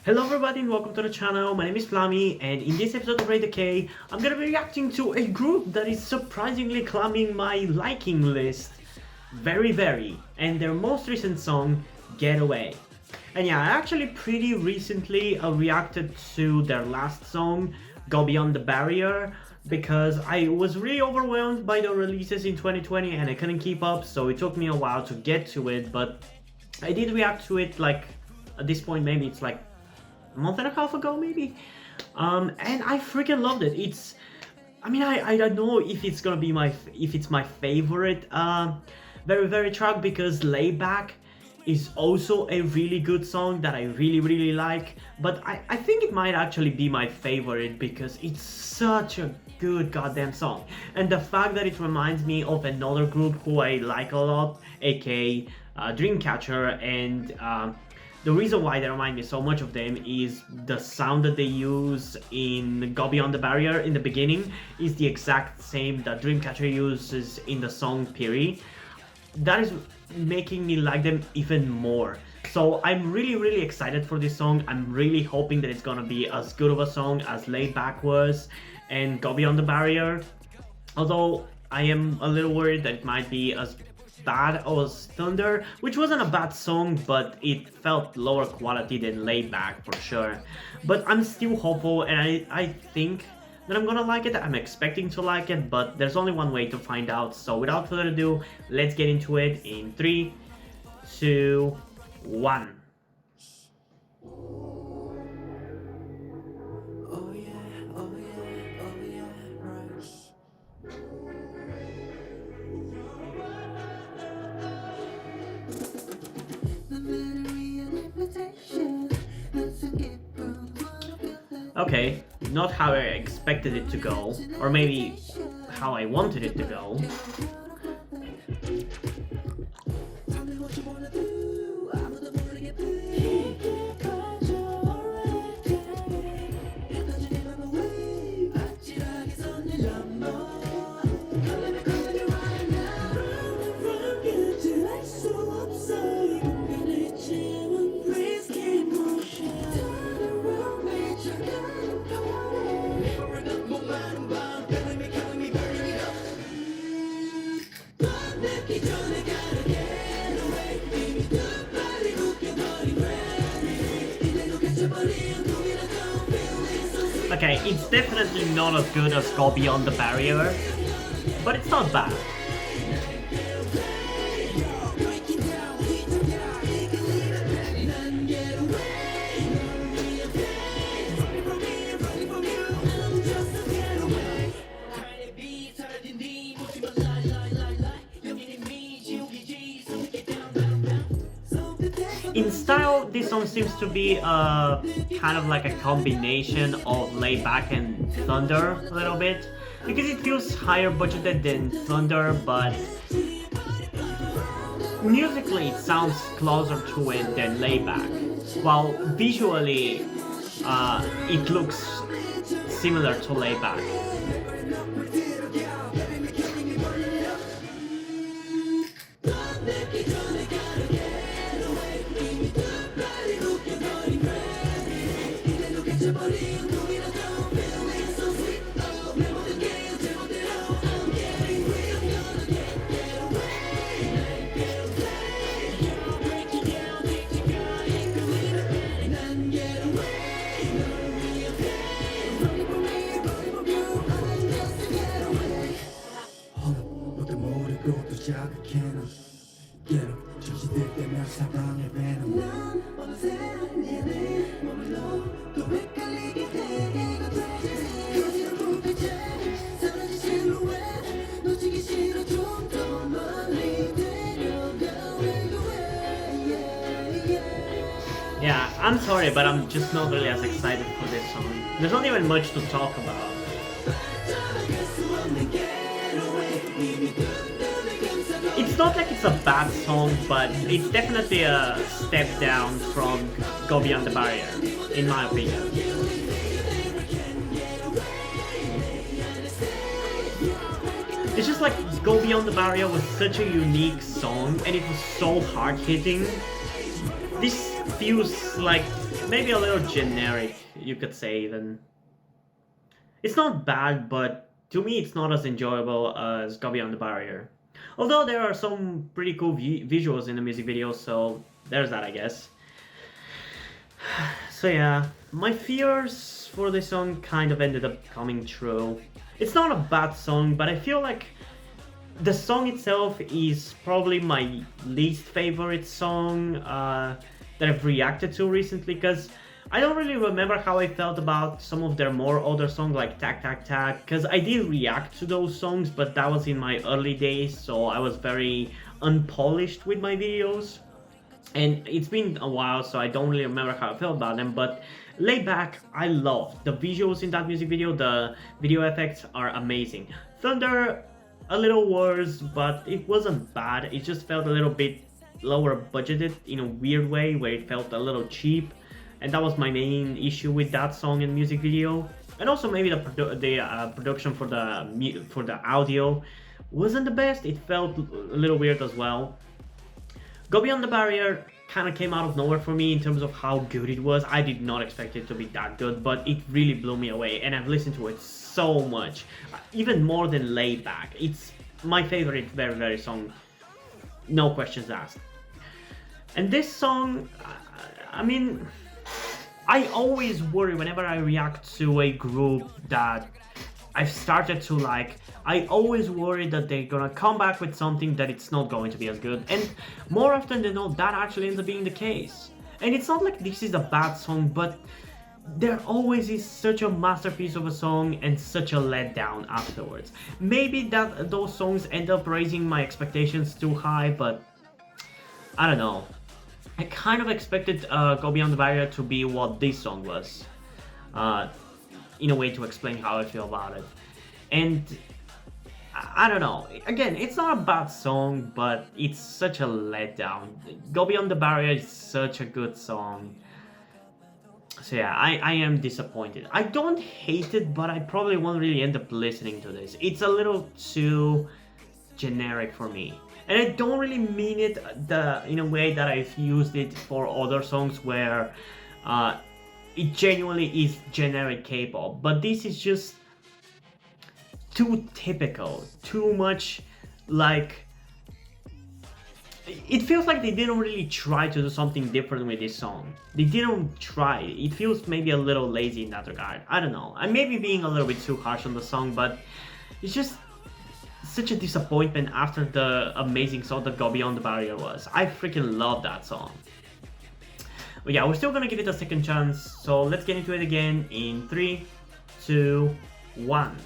Hello everybody and welcome to the channel. My name is Flammy, and in this episode of VERIVERY, I'm gonna be reacting to a group that is surprisingly climbing my liking list, VERIVERY, and their most recent song, Getaway. And yeah, I actually pretty recently reacted to their last song, Go Beyond the Barrier, because I was really overwhelmed by the releases in 2020 and I couldn't keep up, so it took me a while to get to it, but I did react to it like, at this point maybe it's like a month and a half ago maybe, and I freaking loved it. I don't know if it's gonna be my favorite VERIVERY track, because Layback is also a really good song that I really like, but I think it might actually be my favorite because it's such a good goddamn song. And the fact that it reminds me of another group who I like a lot, aka Dreamcatcher, and the reason why they remind me so much of them is the sound that they use in Go Beyond the Barrier in the beginning is the exact same that Dreamcatcher uses in the song Piri. That is making me like them even more. So I'm really excited for this song. I'm really hoping that it's gonna be as good of a song as Laid Back was and Go Beyond the Barrier. Although I am a little worried that it might be as bad as Thunder, which wasn't a bad song, but it felt lower quality than Laid Back for sure. But I'm still hopeful, and I think that I'm gonna like it. I'm expecting to like it, but there's only one way to find out. So without further ado, let's get into it in 3, 2, 1. Okay, not how I expected it to go, or maybe how I wanted it to go. Okay, it's definitely not as good as Go Beyond the Barrier, but it's not bad. In style, this song seems to be kind of like a combination of Laid Back and Thunder a little bit, because it feels higher budgeted than Thunder, but musically it sounds closer to it than Laid Back, while visually it looks similar to Laid Back. Yeah, I'm sorry, but I'm just not really as excited for this song. There's not even much to talk about. It's not like it's a bad song, but it's definitely a step down from Go Beyond the Barrier, in my opinion. It's just like Go Beyond the Barrier was such a unique song, and it was so hard-hitting This feels like maybe a little generic, you could say even. It's not bad, but to me it's not as enjoyable as Go Beyond the Barrier. Although there are some pretty cool visuals in the music video, so there's that, I guess. So yeah, my fears for this song kind of ended up coming true. It's not a bad song, but I feel like the song itself is probably my least favorite song that I've reacted to recently, because I don't really remember how I felt about some of their more older songs like Tac Tac Tac, because I did react to those songs, but that was in my early days, so I was very unpolished with my videos. And it's been a while, so I don't really remember how I felt about them, but Lay Back, I loved. The visuals in that music video, the video effects are amazing. Thunder, a little worse, but it wasn't bad. It just felt a little bit lower budgeted in a weird way, where it felt a little cheap. And that was my main issue with that song and music video. And also maybe the production for the audio wasn't the best. It felt a little weird as well. Go Beyond the Barrier kind of came out of nowhere for me in terms of how good it was. I did not expect it to be that good, but it really blew me away, and I've listened to it so much, even more than Lay Back. It's my favorite VERIVERY song, no questions asked. And this song, I mean, I always worry whenever I react to a group that I've started to like. I always worry that they're gonna come back with something that it's not going to be as good, and more often than not that actually ends up being the case. And it's not like this is a bad song, but there always is such a masterpiece of a song and such a letdown afterwards. Maybe that those songs end up raising my expectations too high, but I don't know. I kind of expected Go Beyond the Barrier to be what this song was, in a way to explain how I feel about it. And I don't know, again, it's not a bad song, but it's such a letdown. Go Beyond the Barrier is such a good song. So yeah, I am disappointed. I don't hate it, but I probably won't really end up listening to this. It's a little too generic for me. And I don't really mean it in a way that I've used it for other songs where it genuinely is generic K-pop. But this is just too typical, too much like... It feels like they didn't really try to do something different with this song. They didn't try. It feels maybe a little lazy in that regard. I don't know. I may be being a little bit too harsh on the song, but it's just such a disappointment after the amazing song that Go Beyond the Barrier was. I freaking love that song. But yeah, we're still gonna give it a second chance, so let's get into it again in 3, 2, 1.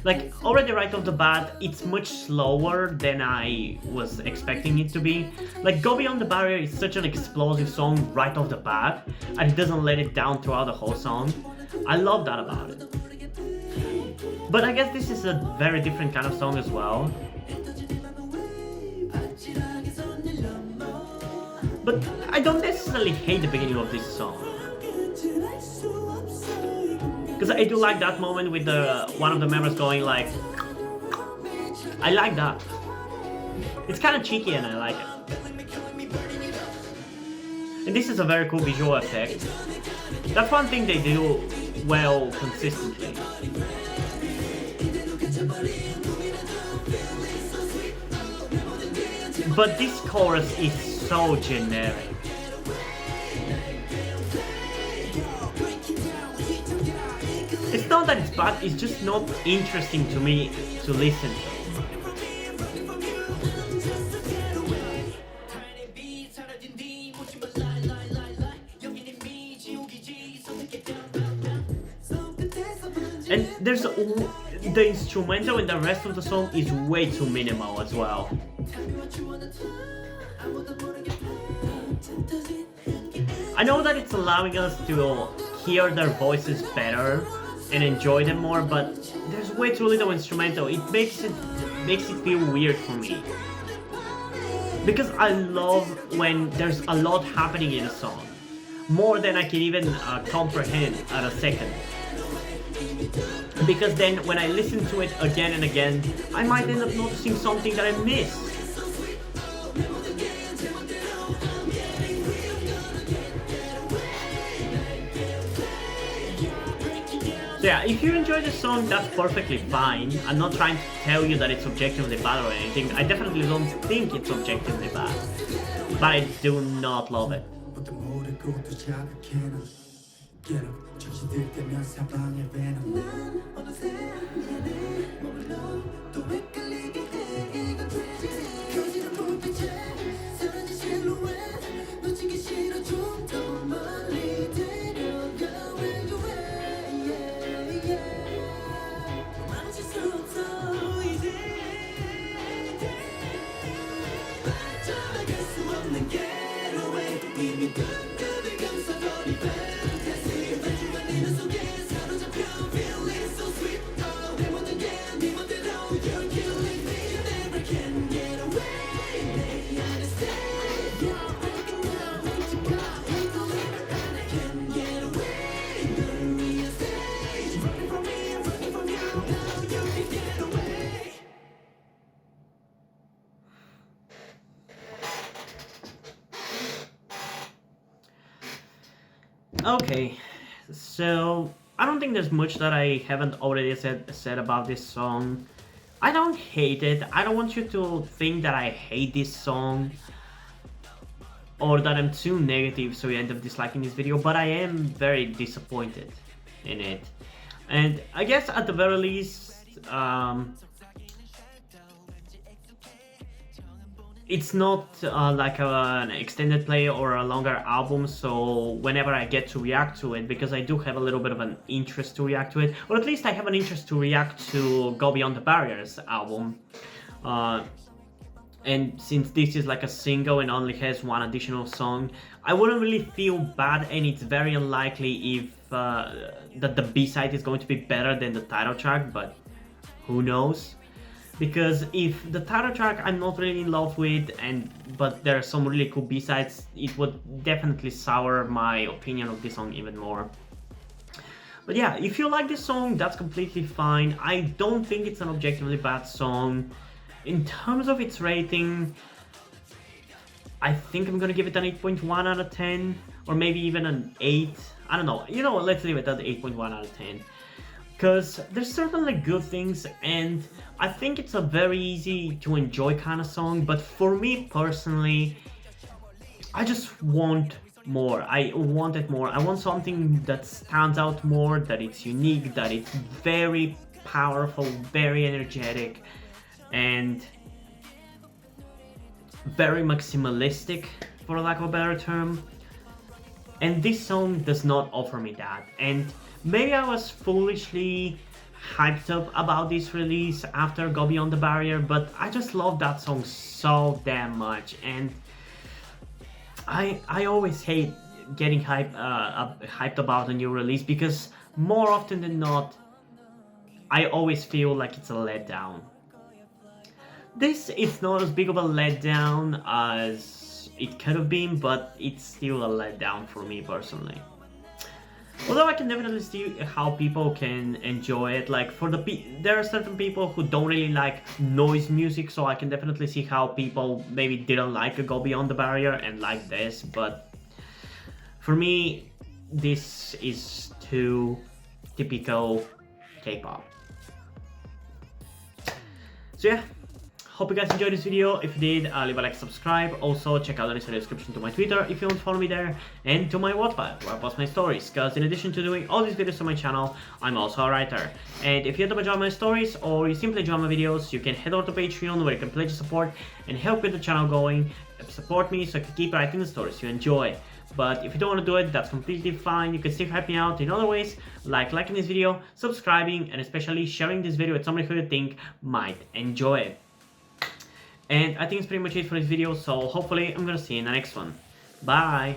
Like, already right off the bat, it's much slower than I was expecting it to be. Like, Go Beyond the Barrier is such an explosive song right off the bat, and it doesn't let it down throughout the whole song. I love that about it. But I guess this is a very different kind of song as well. But I don't necessarily hate the beginning of this song. Because I do like that moment with one of the members going like... I like that. It's kind of cheeky and I like it. And this is a very cool visual effect. That's one thing they do well consistently. But this chorus is so generic. It's not that it's bad, it's just not interesting to me to listen to. And there's the instrumental and the rest of the song is way too minimal as well. I know that it's allowing us to hear their voices better and enjoy them more, but there's way too little instrumental. It makes it feel weird for me. because I love when there's a lot happening in a song, more than I can even comprehend at a second. Because then when I listen to it again and again, I might end up noticing something that I missed. So yeah, if you enjoy the song, that's perfectly fine. I'm not trying to tell you that it's objectively bad or anything. I definitely don't think it's objectively bad. But I do not love it. Okay, so I don't think there's much that I haven't already said about this song. I don't hate it. I don't want you to think that I hate this song or that I'm too negative so you end up disliking this video, but I am very disappointed in it. And I guess at the very least, it's not like an extended play or a longer album, so whenever I get to react to it, because I do have a little bit of an interest to react to it, or at least I have an interest to react to Go Beyond the Barriers album. And since this is like a single and only has one additional song, I wouldn't really feel bad, and it's very unlikely if that the B-side is going to be better than the title track, but who knows? Because if the title track I'm not really in love with, but there are some really cool B-sides, it would definitely sour my opinion of this song even more. But yeah, if you like this song, that's completely fine. I don't think it's an objectively bad song. In terms of its rating, I think I'm gonna give it an 8.1 out of 10, or maybe even an 8. I don't know. You know what, let's leave it at 8.1 out of 10. Because there's certainly good things, and I think it's a very easy to enjoy kind of song, but for me personally, I just want more. I want it more. I want something that stands out more, that it's unique, that it's very powerful, very energetic, and very maximalistic, for lack of a better term. And this song does not offer me that. And maybe I was foolishly hyped up about this release after Go Beyond the Barrier, but I just love that song so damn much. And I always hate getting hyped about a new release, because more often than not, I always feel like it's a letdown. This is not as big of a letdown as it could have been, but it's still a letdown for me personally. Although I can definitely see how people can enjoy it. Like there are certain people who don't really like noise music, so I can definitely see how people maybe didn't like Go Beyond the Barrier and like this. But for me, this is too typical K-pop. So yeah. Hope you guys enjoyed this video. If you did, leave a like, subscribe. Also, check out the link in the description to my Twitter if you want to follow me there, and to my Wattpad, where I post my stories. Because in addition to doing all these videos on my channel, I'm also a writer. And if you end up enjoying my stories, or you simply enjoy my videos, you can head over to Patreon, where you can pledge support and help get the channel going. Support me so I can keep writing the stories you enjoy. But if you don't want to do it, that's completely fine. You can still help me out in other ways, like liking this video, subscribing, and especially sharing this video with somebody who you think might enjoy it. And I think it's pretty much it for this video, so hopefully I'm gonna see you in the next one. Bye!